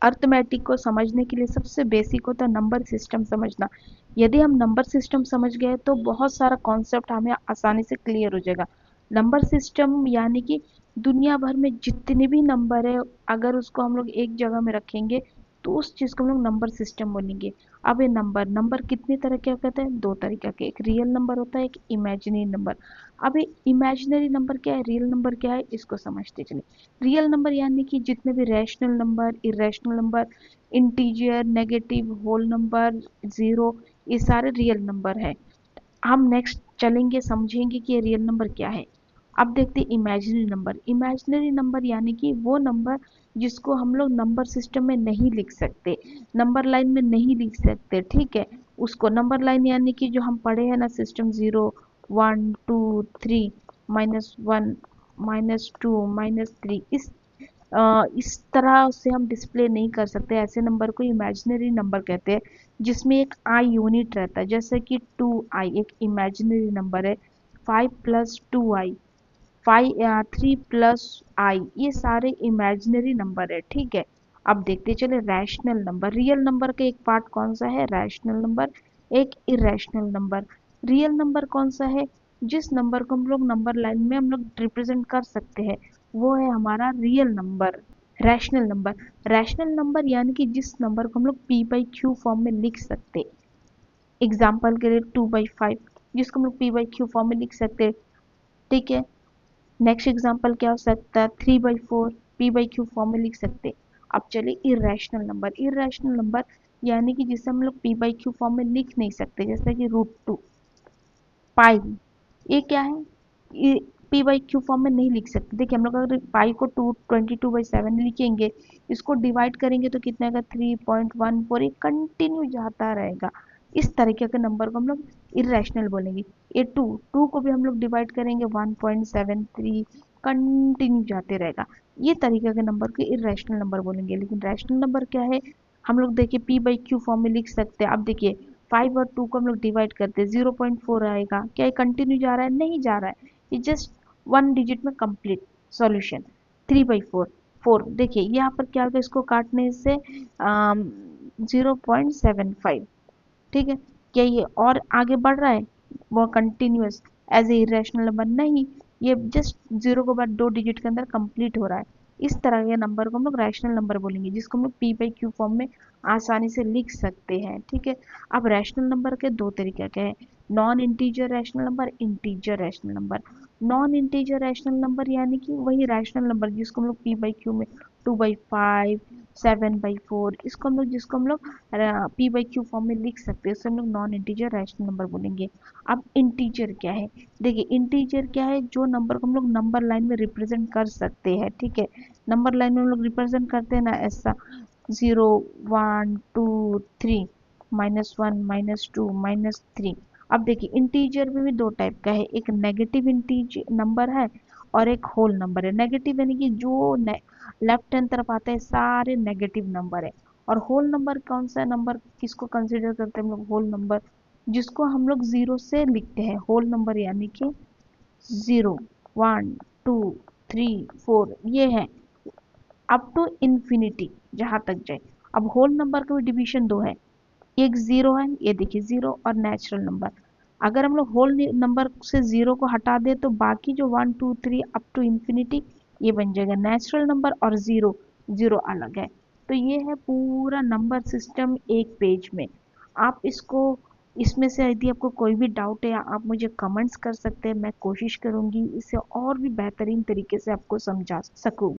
Arithmetic को समझने के लिए सबसे बेसिक होता है नंबर सिस्टम समझना। यदि हम नंबर सिस्टम समझ गए तो बहुत सारा कॉन्सेप्ट हमें आसानी से क्लियर हो जाएगा। नंबर सिस्टम यानी कि दुनिया भर में जितने भी नंबर है, अगर उसको हम लोग एक जगह में रखेंगे तो उस चीज को हम लोग नंबर सिस्टम बोलेंगे। अब ये नंबर नंबर कितने तरह के कहते हैं? दो तरीके के, एक रियल नंबर होता है, एक इमेजिनरी नंबर। अब ये इमेजिनरी नंबर क्या है, रियल नंबर क्या है, इसको समझते चलिए। रियल नंबर यानी कि जितने भी rational number, irrational number, integer, negative, whole number, zero, ये सारे रियल नंबर है। हम नेक्स्ट चलेंगे, समझेंगे कि ये रियल नंबर क्या है। अब देखते हैं इमेजिनरी नंबर। इमेजिनरी नंबर यानी कि वो नंबर जिसको हम लोग नंबर सिस्टम में नहीं लिख सकते, नंबर लाइन में नहीं लिख सकते, ठीक है। उसको नंबर लाइन यानी कि जो हम पढ़े हैं ना, सिस्टम 0 1 2 3 -1 -2 -3, इस तरह से हम डिस्प्ले नहीं कर सकते। ऐसे नंबर को इमेजिनरी नंबर कहते हैं, जिसमें एक आई यूनिट रहता है। जैसे कि 2i एक इमेजिनरी नंबर है, 5 + 2i, 3 + i, ये सारे इमेजिनरी नंबर है, ठीक है। अब देखते चले रैशनल नंबर। रियल नंबर का एक पार्ट कौन सा है? रैशनल नंबर, एक इरेशनल नंबर। रियल नंबर कौन सा है? जिस नंबर को हम लोग नंबर लाइन में हम लोग रिप्रेजेंट कर सकते हैं, वो है हमारा real number. Rational number, rational number यानी कि जिस नंबर को हम लोग p/q फॉर्म में लिख सकते। एग्जाम्पल के लिए 2/5, जिसको हम लोग p/q फॉर्म में लिख सकते, ठीक है। नेक्स्ट एग्जाम्पल क्या हो सकता है? 3/4, p/q फॉर्म में लिख सकते। अब चलिए इरेशनल नंबर। इरेशनल नंबर यानी कि जिसे हम लोग p/q फॉर्म में लिख नहीं सकते, जैसे कि √2, पाई, ये क्या है? ये p/q फॉर्म में नहीं लिख सकते। देखिए हम लोग अगर पाई को 22/7 लिखेंगे, इसको डिवाइड करेंगे तो कितना आएगा? 3.14, ये कंटिन्यू जाता रहेगा। इस तरीके के नंबर को हम लोग इरेशनल बोलेंगे। ये टू को भी हम लोग डिवाइड करेंगे 1.73, कंटिन्यू जाते रहेगा। ये तरीके के नंबर को इरेशनल नंबर बोलेंगे। लेकिन रैशनल नंबर क्या है? हम लोग देखिए p/q फॉर्म में लिख सकते हैं। अब देखिए 5 और 2 को हम लोग डिवाइड करते हैं, 0.4 आएगा। क्या ये कंटिन्यू जा रहा है? नहीं जा रहा है, ये जस्ट वन डिजिट में कंप्लीट। सॉल्यूशन 3/4, 4, देखिए यहाँ पर क्या होगा, इसको काटने से 0.75, ठीक है। क्या ये और आगे बढ़ रहा है? वो continuous as a irrational number नहीं, ये जस्ट जीरो के बाद 2 डिजिट के अंदर कंप्लीट हो रहा है। इस तरह के नंबर को हम लोग रैशनल नंबर बोलेंगे, जिसको हम लोग p/q फॉर्म में आसानी से लिख सकते हैं, ठीक है। अब रैशनल नंबर के दो तरीके के हैं, non integer rational number, integer rational number. Non integer rational number यानी कि वही रैशनल नंबर जिसको हम लोग p/q में 2/5, 7/4, इसको हम लोग जिसको हम लोग p/q फॉर्म में लिख सकते हैं, उसे हम लोग नॉन इंटीजर रैशनल नंबर बोलेंगे। अब इंटीजर क्या है? देखिए इंटीजर क्या है? जो नंबर को हम लोग नंबर लाइन में रिप्रेजेंट कर सकते हैं, ठीक है। नंबर लाइन में हम लोग रिप्रेजेंट करते हैं ना, ऐसा 0 1 2 3, -1 -2 -3। अब देखिए इंटीजर में भी दो टाइप का है, एक नेगेटिव इंटीजर नंबर है और एक होल नंबर है। नेगेटिव यानी कि जो लेफ्ट हैंड तरफ आते हैं सारे नेगेटिव नंबर है। और होल नंबर कौन सा नंबर किसको कंसीडर करते हैं हम लोग? होल नंबर, जिसको हम लोग जीरो से लिखते हैं। होल नंबर यानी कि 0 1 2 3 4, ये है अप टू इन्फिनिटी, जहां तक जाए। अब होल नंबर का भी डिवीजन दो है, एक जीरो है, ये देखिए जीरो, और नेचुरल नंबर। अगर हम लोग होल नंबर से जीरो को हटा दे तो बाकी जो 1 2 3 अप टू इन्फिनिटी, ये बन जाएगा नेचुरल नंबर, और जीरो, जीरो अलग है। तो ये है पूरा नंबर सिस्टम एक पेज में। आप इसको, इसमें से यदि आपको कोई भी डाउट है आप मुझे कमेंट्स कर सकते हैं, मैं कोशिश करूंगी इसे और भी बेहतरीन तरीके से आपको समझा सकूं।